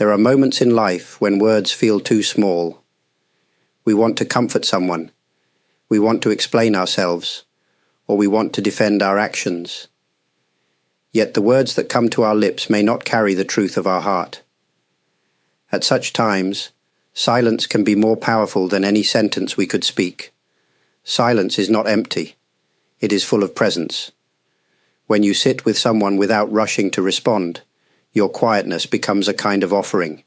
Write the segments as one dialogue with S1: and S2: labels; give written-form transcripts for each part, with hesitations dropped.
S1: There are moments in life when words feel too small. We want to comfort someone, we want to explain ourselves, or we want to defend our actions. Yet the words that come to our lips may not carry the truth of our heart. At such times, silence can be more powerful than any sentence we could speak. Silence is not empty. It is full of presence. When you sit with someone without rushing to respond, your quietness becomes a kind of offering.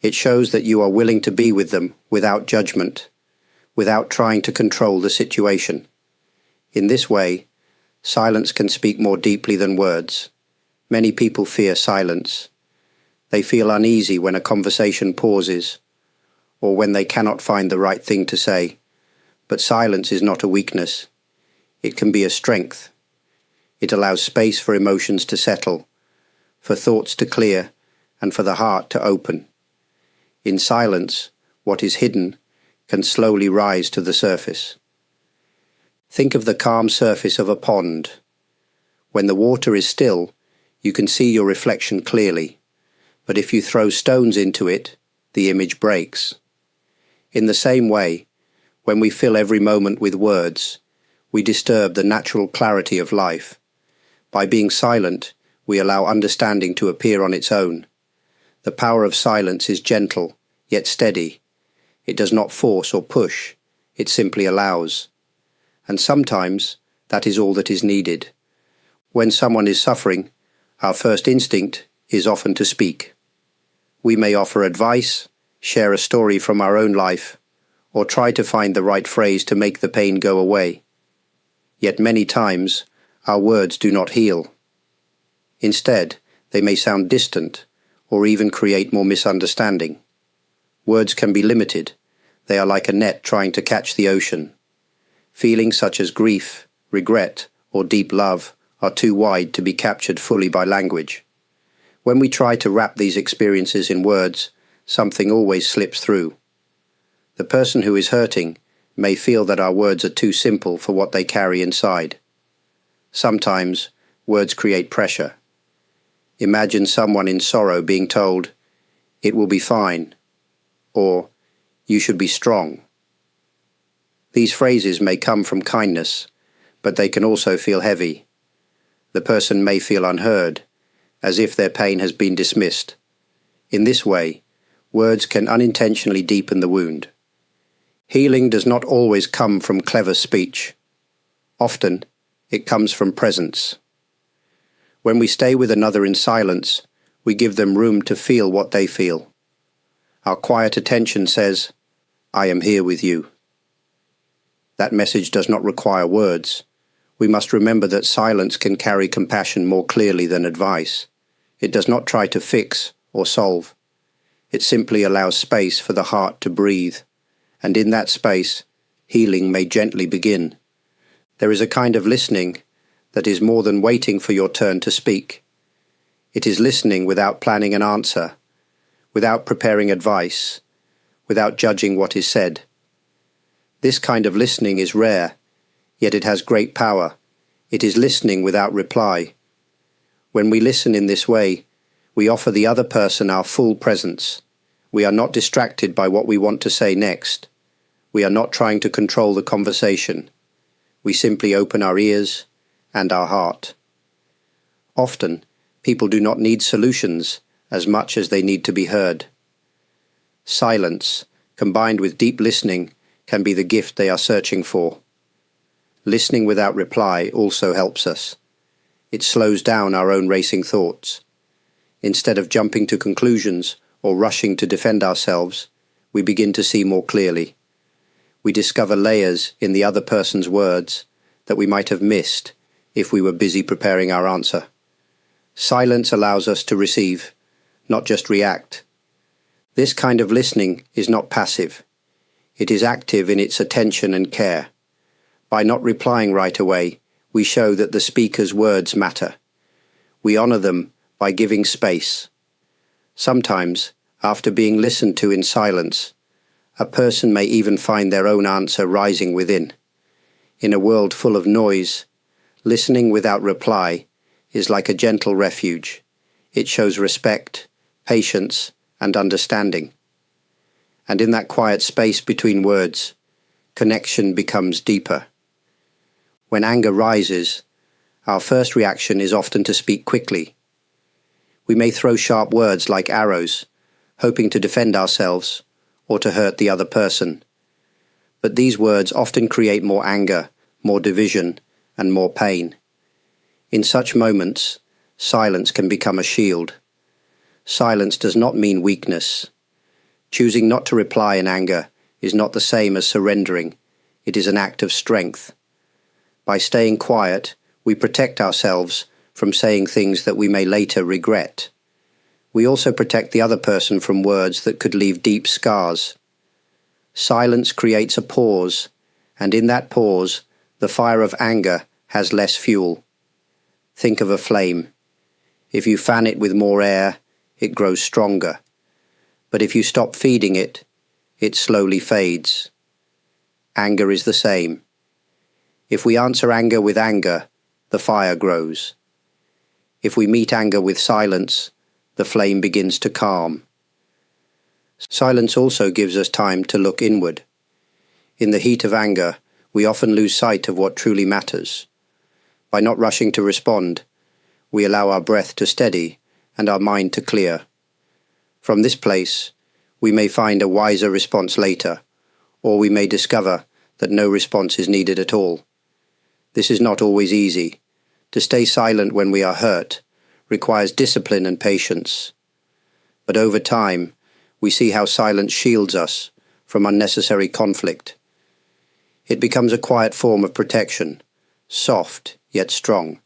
S1: It shows that you are willing to be with them without judgment, without trying to control the situation. In this way, silence can speak more deeply than words. Many people fear silence. They feel uneasy when a conversation pauses, or when they cannot find the right thing to say. But silence is not a weakness. It can be a strength. It allows space for emotions to settle, for thoughts to clear, and for the heart to open. In silence, what is hidden can slowly rise to the surface. Think of the calm surface of a pond. When the water is still, you can see your reflection clearly, but if you throw stones into it, the image breaks. In the same way, when we fill every moment with words, we disturb the natural clarity of life. By being silent, we allow understanding to appear on its own. The power of silence is gentle, yet steady. It does not force or push, it simply allows. And sometimes, that is all that is needed. When someone is suffering, our first instinct is often to speak. We may offer advice, share a story from our own life, or try to find the right phrase to make the pain go away. Yet many times, our words do not heal. Instead, they may sound distant, or even create more misunderstanding. Words can be limited. They are like a net trying to catch the ocean. Feelings such as grief, regret, or deep love are too wide to be captured fully by language. When we try to wrap these experiences in words, something always slips through. The person who is hurting may feel that our words are too simple for what they carry inside. Sometimes, words create pressure. Imagine someone in sorrow being told, "It will be fine," or "You should be strong." These phrases may come from kindness, but they can also feel heavy. The person may feel unheard, as if their pain has been dismissed. In this way, words can unintentionally deepen the wound. Healing does not always come from clever speech. Often, it comes from presence. When we stay with another in silence, we give them room to feel what they feel. Our quiet attention says, "I am here with you." That message does not require words. We must remember that silence can carry compassion more clearly than advice. It does not try to fix or solve. It simply allows space for the heart to breathe, and in that space, healing may gently begin. There is a kind of listening that is more than waiting for your turn to speak. It is listening without planning an answer, without preparing advice, without judging what is said. This kind of listening is rare, yet it has great power. It is listening without reply. When we listen in this way, we offer the other person our full presence. We are not distracted by what we want to say next. We are not trying to control the conversation. We simply open our ears and our heart. Often, people do not need solutions as much as they need to be heard. Silence, combined with deep listening, can be the gift they are searching for. Listening without reply also helps us. It slows down our own racing thoughts. Instead of jumping to conclusions or rushing to defend ourselves, we begin to see more clearly. We discover layers in the other person's words that we might have missed if we were busy preparing our answer. Silence allows us to receive, not just react. This kind of listening is not passive. It is active in its attention and care. By not replying right away, we show that the speaker's words matter. We honor them by giving space. Sometimes, after being listened to in silence, a person may even find their own answer rising within. In a world full of noise, listening without reply is like a gentle refuge. It shows respect, patience, and understanding. And in that quiet space between words, connection becomes deeper. When anger rises, our first reaction is often to speak quickly. We may throw sharp words like arrows, hoping to defend ourselves or to hurt the other person. But these words often create more anger, more division, and more pain. In such moments, silence can become a shield. Silence does not mean weakness. Choosing not to reply in anger is not the same as surrendering. It is an act of strength. By staying quiet, we protect ourselves from saying things that we may later regret. We also protect the other person from words that could leave deep scars. Silence creates a pause, and in that pause, the fire of anger has less fuel. Think of a flame. If you fan it with more air, it grows stronger. But if you stop feeding it, it slowly fades. Anger is the same. If we answer anger with anger, the fire grows. If we meet anger with silence, the flame begins to calm. Silence also gives us time to look inward. In the heat of anger, we often lose sight of what truly matters. By not rushing to respond, we allow our breath to steady and our mind to clear. From this place, we may find a wiser response later, or we may discover that no response is needed at all. This is not always easy. To stay silent when we are hurt requires discipline and patience. But over time, we see how silence shields us from unnecessary conflict. It becomes a quiet form of protection, soft yet strong.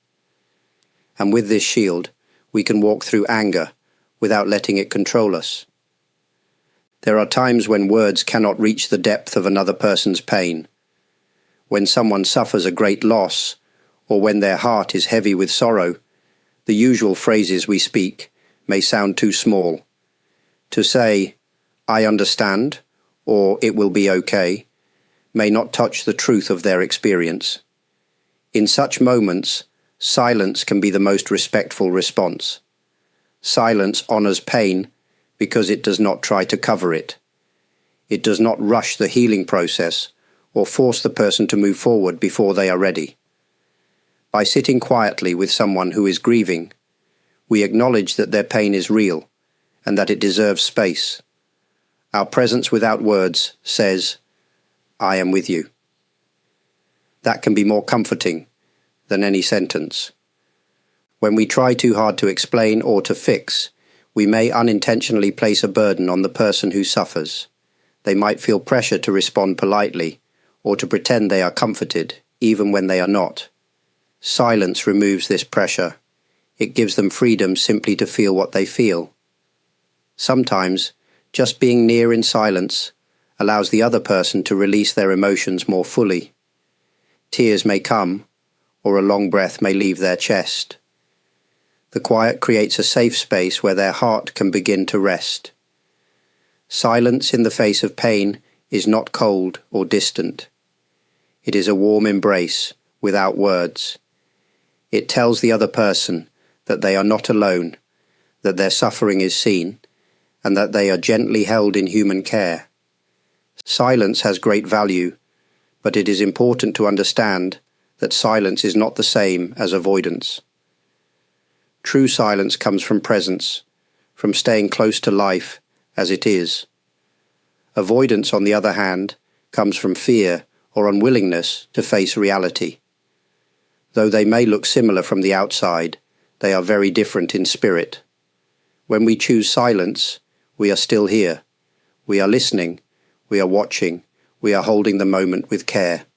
S1: And with this shield, we can walk through anger without letting it control us. There are times when words cannot reach the depth of another person's pain. When someone suffers a great loss, or when their heart is heavy with sorrow, the usual phrases we speak may sound too small. To say, "I understand," or "it will be okay," may not touch the truth of their experience. In such moments, silence can be the most respectful response. Silence honors pain because it does not try to cover it. It does not rush the healing process or force the person to move forward before they are ready. By sitting quietly with someone who is grieving, we acknowledge that their pain is real and that it deserves space. Our presence without words says, "I am with you." That can be more comforting than any sentence. When we try too hard to explain or to fix, we may unintentionally place a burden on the person who suffers. They might feel pressure to respond politely or to pretend they are comforted, even when they are not. Silence removes this pressure. It gives them freedom simply to feel what they feel. Sometimes, just being near in silence allows the other person to release their emotions more fully. Tears may come, or a long breath may leave their chest. The quiet creates a safe space where their heart can begin to rest. Silence in the face of pain is not cold or distant. It is a warm embrace without words. It tells the other person that they are not alone, that their suffering is seen, and that they are gently held in human care. Silence has great value, but it is important to understand that silence is not the same as avoidance. True silence comes from presence, from staying close to life as it is. Avoidance, on the other hand, comes from fear or unwillingness to face reality. Though they may look similar from the outside, they are very different in spirit. When we choose silence, we are still here. We are listening, we are watching, we are holding the moment with care.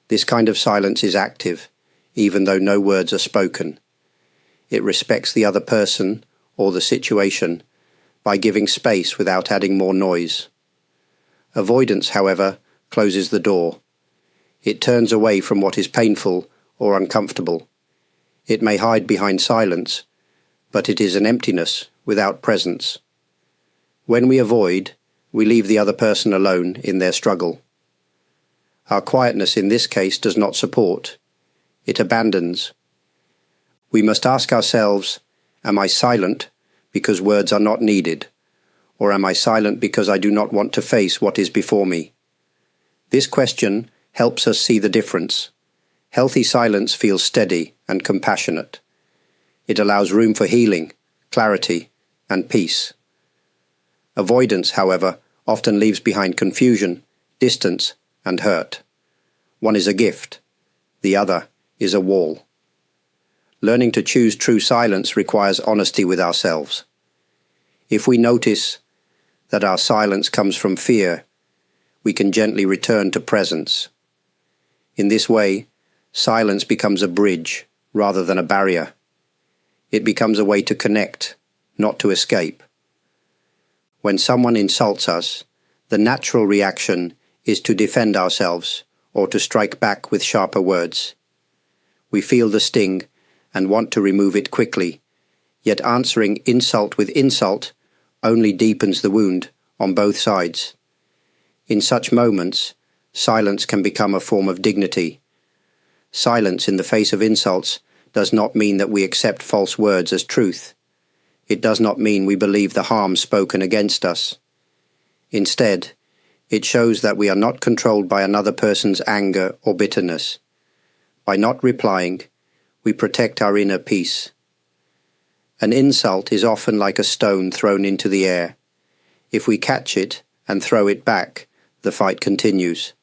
S1: This kind of silence is active, even though no words are spoken. It respects the other person or the situation by giving space without adding more noise. Avoidance, however, closes the door. It turns away from what is painful or uncomfortable. It may hide behind silence, but it is an emptiness without presence. When we avoid, we leave the other person alone in their struggle. Our quietness in this case does not support. It abandons. We must ask ourselves, am I silent because words are not needed, Or am I silent because I do not want to face what is before me? This question helps us see the difference. Healthy silence feels steady and compassionate. It allows room for healing, clarity, and peace. Avoidance, however, often leaves behind confusion, distance, and hurt. One is a gift, the other is a wall. Learning to choose true silence requires honesty with ourselves. If we notice that our silence comes from fear, we can gently return to presence. In this way, silence becomes a bridge rather than a barrier. It becomes a way to connect, not to escape. When someone insults us, the natural reaction is to defend ourselves or to strike back with sharper words. We feel the sting and want to remove it quickly, yet answering insult with insult only deepens the wound on both sides. In such moments, silence can become a form of dignity. Silence in the face of insults does not mean that we accept false words as truth. It does not mean we believe the harm spoken against us. Instead, it shows that we are not controlled by another person's anger or bitterness. By not replying, we protect our inner peace. An insult is often like a stone thrown into the air. If we catch it and throw it back, the fight continues.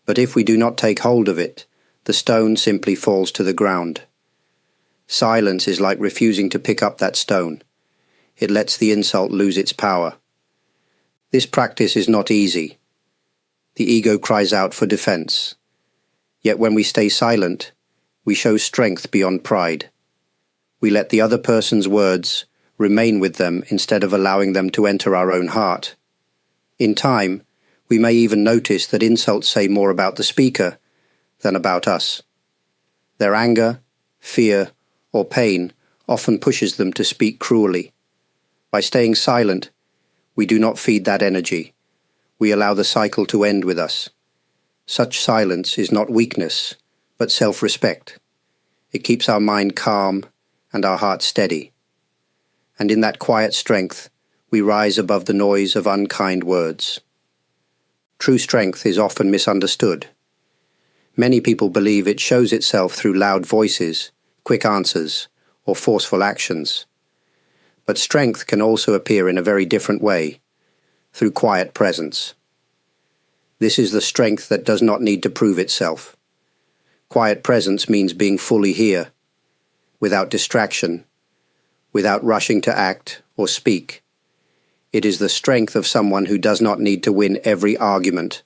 S1: But if we do not take hold of it, the stone simply falls to the ground. Silence is like refusing to pick up that stone. It lets the insult lose its power. This practice is not easy. The ego cries out for defense. Yet when we stay silent, we show strength beyond pride. We let the other person's words remain with them instead of allowing them to enter our own heart. In time, we may even notice that insults say more about the speaker than about us. Their anger, fear, or pain often pushes them to speak cruelly. By staying silent, we do not feed that energy. We allow the cycle to end with us. Such silence is not weakness, but self-respect. It keeps our mind calm and our heart steady. And in that quiet strength, we rise above the noise of unkind words. True strength is often misunderstood. Many people believe it shows itself through loud voices, quick answers, or forceful actions. But strength can also appear in a very different way, through quiet presence. This is the strength that does not need to prove itself. Quiet presence means being fully here, without distraction, without rushing to act or speak. It is the strength of someone who does not need to win every argument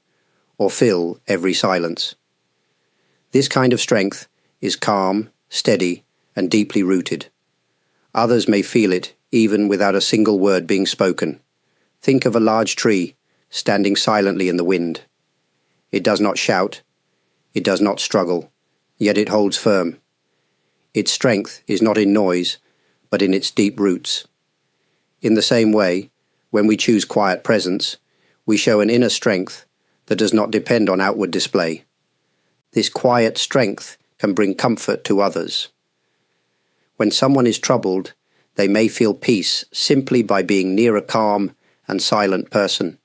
S1: or fill every silence. This kind of strength is calm, steady, and deeply rooted. Others may feel it even without a single word being spoken. Think of a large tree standing silently in the wind. It does not shout, it does not struggle, yet it holds firm. Its strength is not in noise, but in its deep roots. In the same way, when we choose quiet presence, we show an inner strength that does not depend on outward display. This quiet strength can bring comfort to others. When someone is troubled, they may feel peace simply by being near a calm and silent person.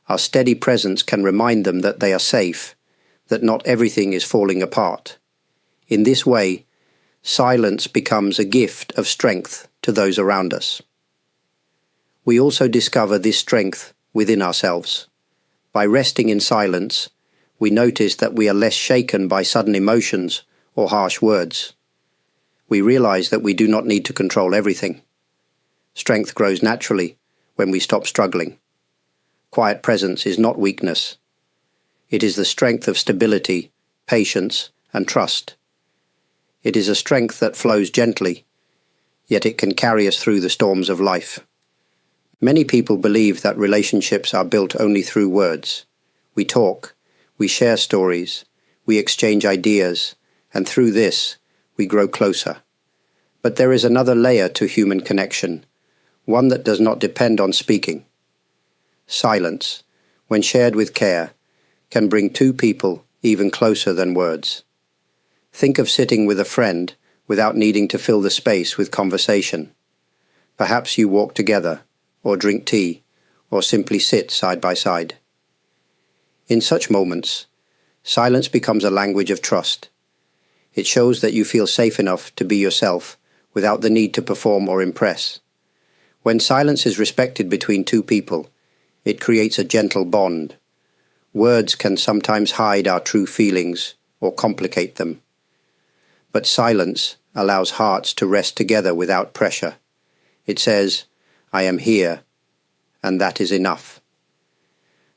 S1: Our steady presence can remind them that they are safe, that not everything is falling apart. In this way, silence becomes a gift of strength to those around us. We also discover this strength within ourselves. By resting in silence, we notice that we are less shaken by sudden emotions or harsh words. We realize that we do not need to control everything. Strength grows naturally when we stop struggling. Quiet presence is not weakness. It is the strength of stability, patience, and trust. It is a strength that flows gently, yet it can carry us through the storms of life. Many people believe that relationships are built only through words. We talk, we share stories, we exchange ideas, and through this, we grow closer. But there is another layer to human connection, one that does not depend on speaking. Silence, when shared with care, can bring two people even closer than words. Think of sitting with a friend without needing to fill the space with conversation. Perhaps you walk together, or drink tea, or simply sit side by side. In such moments, silence becomes a language of trust. It shows that you feel safe enough to be yourself without the need to perform or impress. When silence is respected between two people, it creates a gentle bond. Words can sometimes hide our true feelings or complicate them. But silence allows hearts to rest together without pressure. It says, "I am here," and that is enough.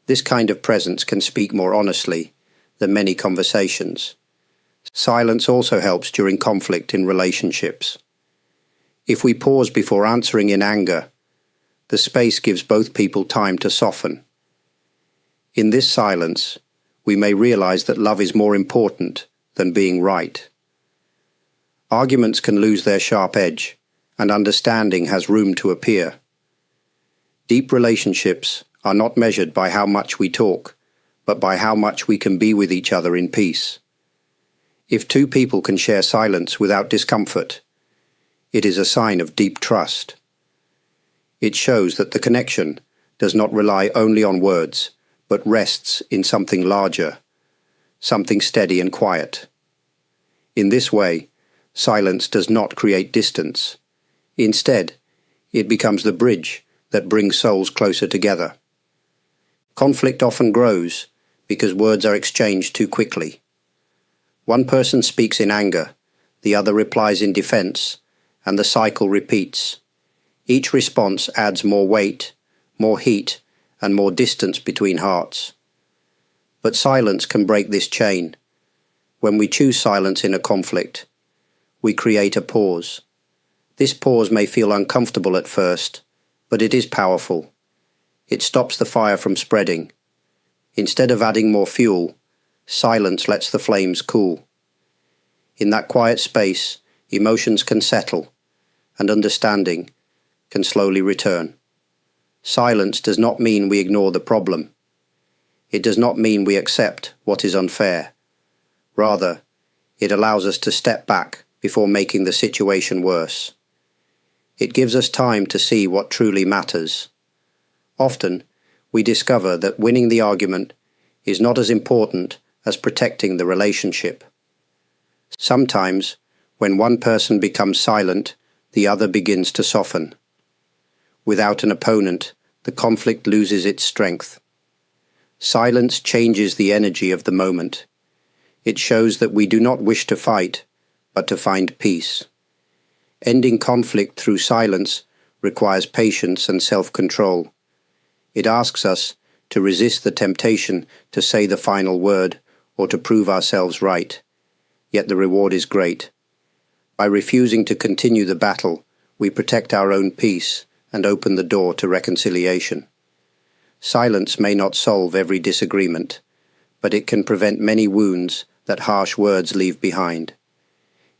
S1: This kind of presence can speak more honestly than many conversations. Silence also helps during conflict in relationships. If we pause before answering in anger, the space gives both people time to soften. In this silence, we may realize that love is more important than being right. Arguments can lose their sharp edge, and understanding has room to appear. Deep relationships are not measured by how much we talk, but by how much we can be with each other in peace. If two people can share silence without discomfort, it is a sign of deep trust. It shows that the connection does not rely only on words, but rests in something larger, something steady and quiet. In this way, silence does not create distance. Instead, it becomes the bridge that brings souls closer together. Conflict often grows because words are exchanged too quickly. One person speaks in anger, the other replies in defense, and the cycle repeats. Each response adds more weight, more heat, and more distance between hearts. But silence can break this chain. When we choose silence in a conflict, we create a pause. This pause may feel uncomfortable at first, but it is powerful. It stops the fire from spreading. Instead of adding more fuel, silence lets the flames cool. In that quiet space, emotions can settle, and understanding can slowly return. Silence does not mean we ignore the problem. It does not mean we accept what is unfair. Rather, it allows us to step back before making the situation worse. It gives us time to see what truly matters. Often, we discover that winning the argument is not as important as protecting the relationship. Sometimes, when one person becomes silent, the other begins to soften. Without an opponent, the conflict loses its strength. Silence changes the energy of the moment. It shows that we do not wish to fight, but to find peace. Ending conflict through silence requires patience and self-control. It asks us to resist the temptation to say the final word or to prove ourselves right. Yet the reward is great. By refusing to continue the battle, we protect our own peace and open the door to reconciliation. Silence may not solve every disagreement, but it can prevent many wounds that harsh words leave behind.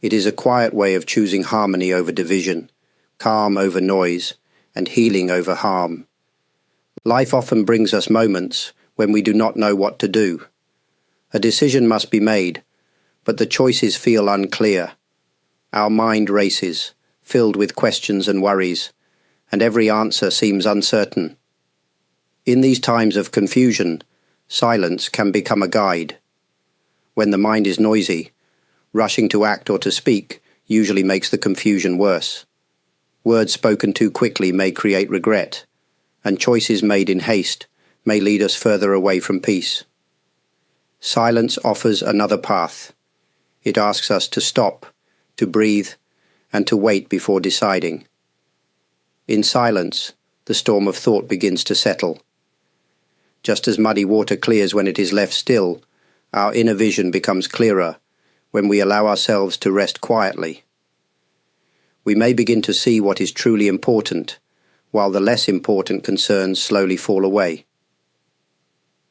S1: It is a quiet way of choosing harmony over division, calm over noise, and healing over harm. Life often brings us moments when we do not know what to do. A decision must be made, but the choices feel unclear. Our mind races, filled with questions and worries, and every answer seems uncertain. In these times of confusion, silence can become a guide. When the mind is noisy, rushing to act or to speak usually makes the confusion worse. Words spoken too quickly may create regret, and choices made in haste may lead us further away from peace. Silence offers another path. It asks us to stop, to breathe, and to wait before deciding. In silence, the storm of thought begins to settle. Just as muddy water clears when it is left still, our inner vision becomes clearer when we allow ourselves to rest quietly. We may begin to see what is truly important, while the less important concerns slowly fall away.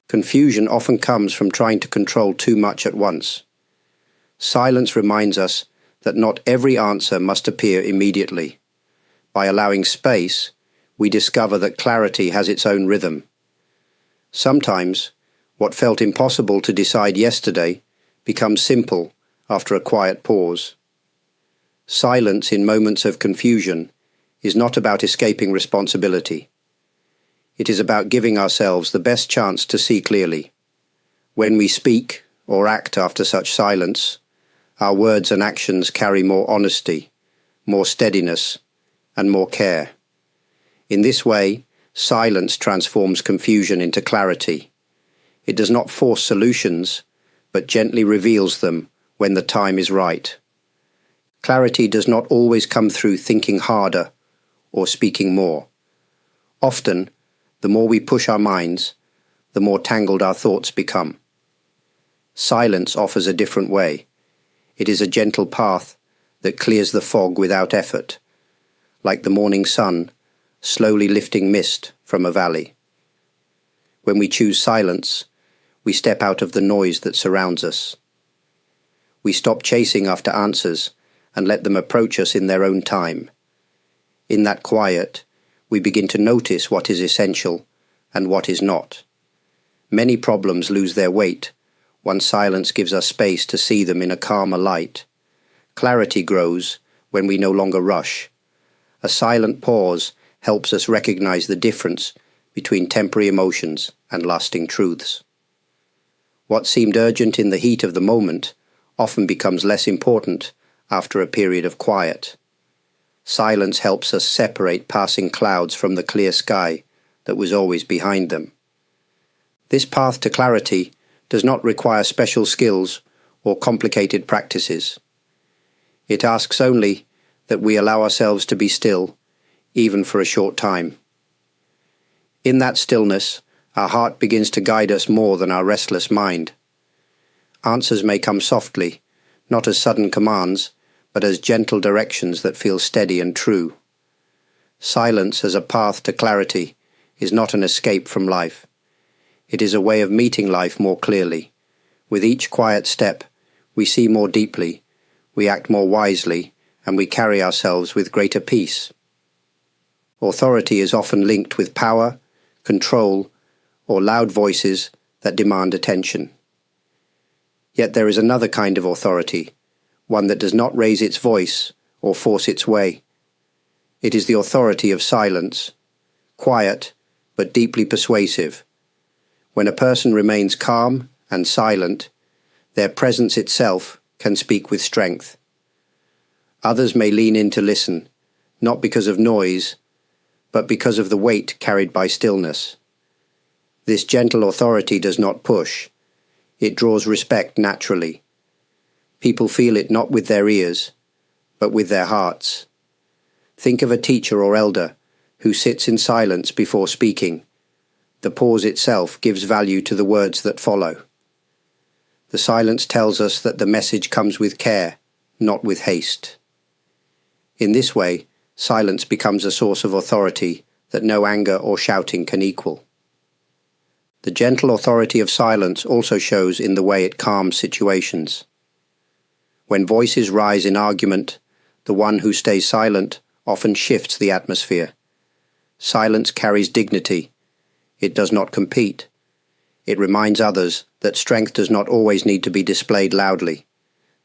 S1: Confusion often comes from trying to control too much at once. Silence reminds us that not every answer must appear immediately. By allowing space, we discover that clarity has its own rhythm. Sometimes, what felt impossible to decide yesterday becomes simple after a quiet pause. Silence in moments of confusion is not about escaping responsibility. It is about giving ourselves the best chance to see clearly. When we speak or act after such silence, our words and actions carry more honesty, more steadiness, and more care. In this way, silence transforms confusion into clarity. It does not force solutions, but gently reveals them when the time is right. Clarity does not always come through thinking harder or speaking more. Often, the more we push our minds, the more tangled our thoughts become. Silence offers a different way. It is a gentle path that clears the fog without effort, like the morning sun slowly lifting mist from a valley. When we choose silence, we step out of the noise that surrounds us. We stop chasing after answers and let them approach us in their own time. In that quiet, we begin to notice what is essential and what is not. Many problems lose their weight once silence gives us space to see them in a calmer light. Clarity grows when we no longer rush. A silent pause helps us recognize the difference between temporary emotions and lasting truths. What seemed urgent in the heat of the moment often becomes less important after a period of quiet. Silence helps us separate passing clouds from the clear sky that was always behind them. This path to clarity does not require special skills or complicated practices. It asks only that we allow ourselves to be still, even for a short time. In that stillness, our heart begins to guide us more than our restless mind. Answers may come softly, not as sudden commands, but as gentle directions that feel steady and true. Silence as a path to clarity is not an escape from life. It is a way of meeting life more clearly. With each quiet step, we see more deeply, we act more wisely, and we carry ourselves with greater peace. Authority is often linked with power, control, or loud voices that demand attention. Yet there is another kind of authority, one that does not raise its voice or force its way. It is the authority of silence, quiet but deeply persuasive. When a person remains calm and silent, their presence itself can speak with strength. Others may lean in to listen, not because of noise, but because of the weight carried by stillness. This gentle authority does not push. It draws respect naturally. People feel it not with their ears, but with their hearts. Think of a teacher or elder who sits in silence before speaking. The pause itself gives value to the words that follow. The silence tells us that the message comes with care, not with haste. In this way, silence becomes a source of authority that no anger or shouting can equal. The gentle authority of silence also shows in the way it calms situations. When voices rise in argument, the one who stays silent often shifts the atmosphere. Silence carries dignity. It does not compete. It reminds others that strength does not always need to be displayed loudly.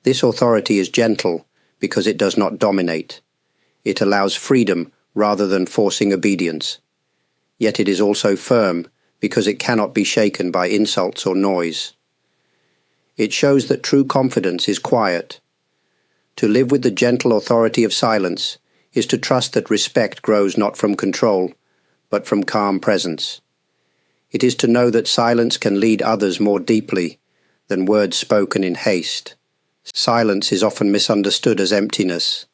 S1: This authority is gentle because it does not dominate. It allows freedom rather than forcing obedience. Yet it is also firm because it cannot be shaken by insults or noise. It shows that true confidence is quiet. To live with the gentle authority of silence is to trust that respect grows not from control, but from calm presence. It is to know that silence can lead others more deeply than words spoken in haste. Silence is often misunderstood as emptiness,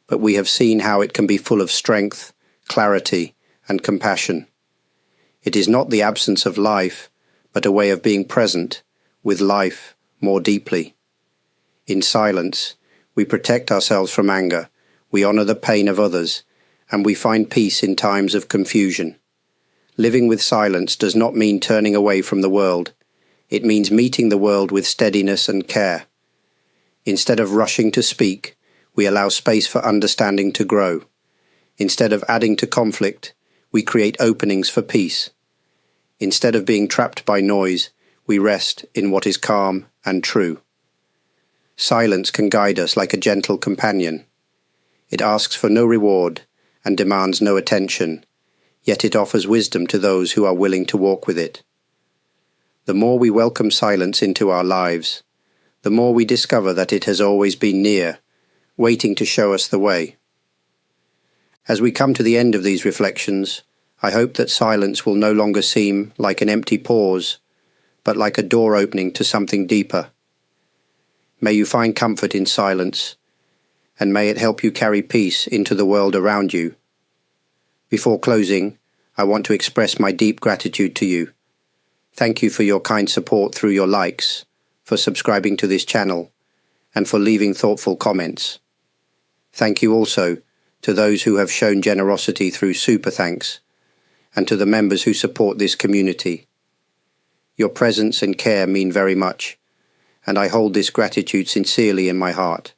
S1: but we have seen how it can be full of strength, clarity, and compassion. It is not the absence of life, but a way of being present with life more deeply. In silence, we protect ourselves from anger, we honor the pain of others, and we find peace in times of confusion. Living with silence does not mean turning away from the world. It means meeting the world with steadiness and care. Instead of rushing to speak, we allow space for understanding to grow. Instead of adding to conflict, we create openings for peace. Instead of being trapped by noise, we rest in what is calm and true. Silence can guide us like a gentle companion. It asks for no reward and demands no attention, yet it offers wisdom to those who are willing to walk with it. The more we welcome silence into our lives, the more we discover that it has always been near, waiting to show us the way. As we come to the end of these reflections, I hope that silence will no longer seem like an empty pause, but like a door opening to something deeper. May you find comfort in silence, and may it help you carry peace into the world around you. Before closing, I want to express my deep gratitude to you. Thank you for your kind support through your likes, for subscribing to this channel, and for leaving thoughtful comments. Thank you also to those who have shown generosity through super thanks, and to the members who support this community. Your presence and care mean very much, and I hold this gratitude sincerely in my heart.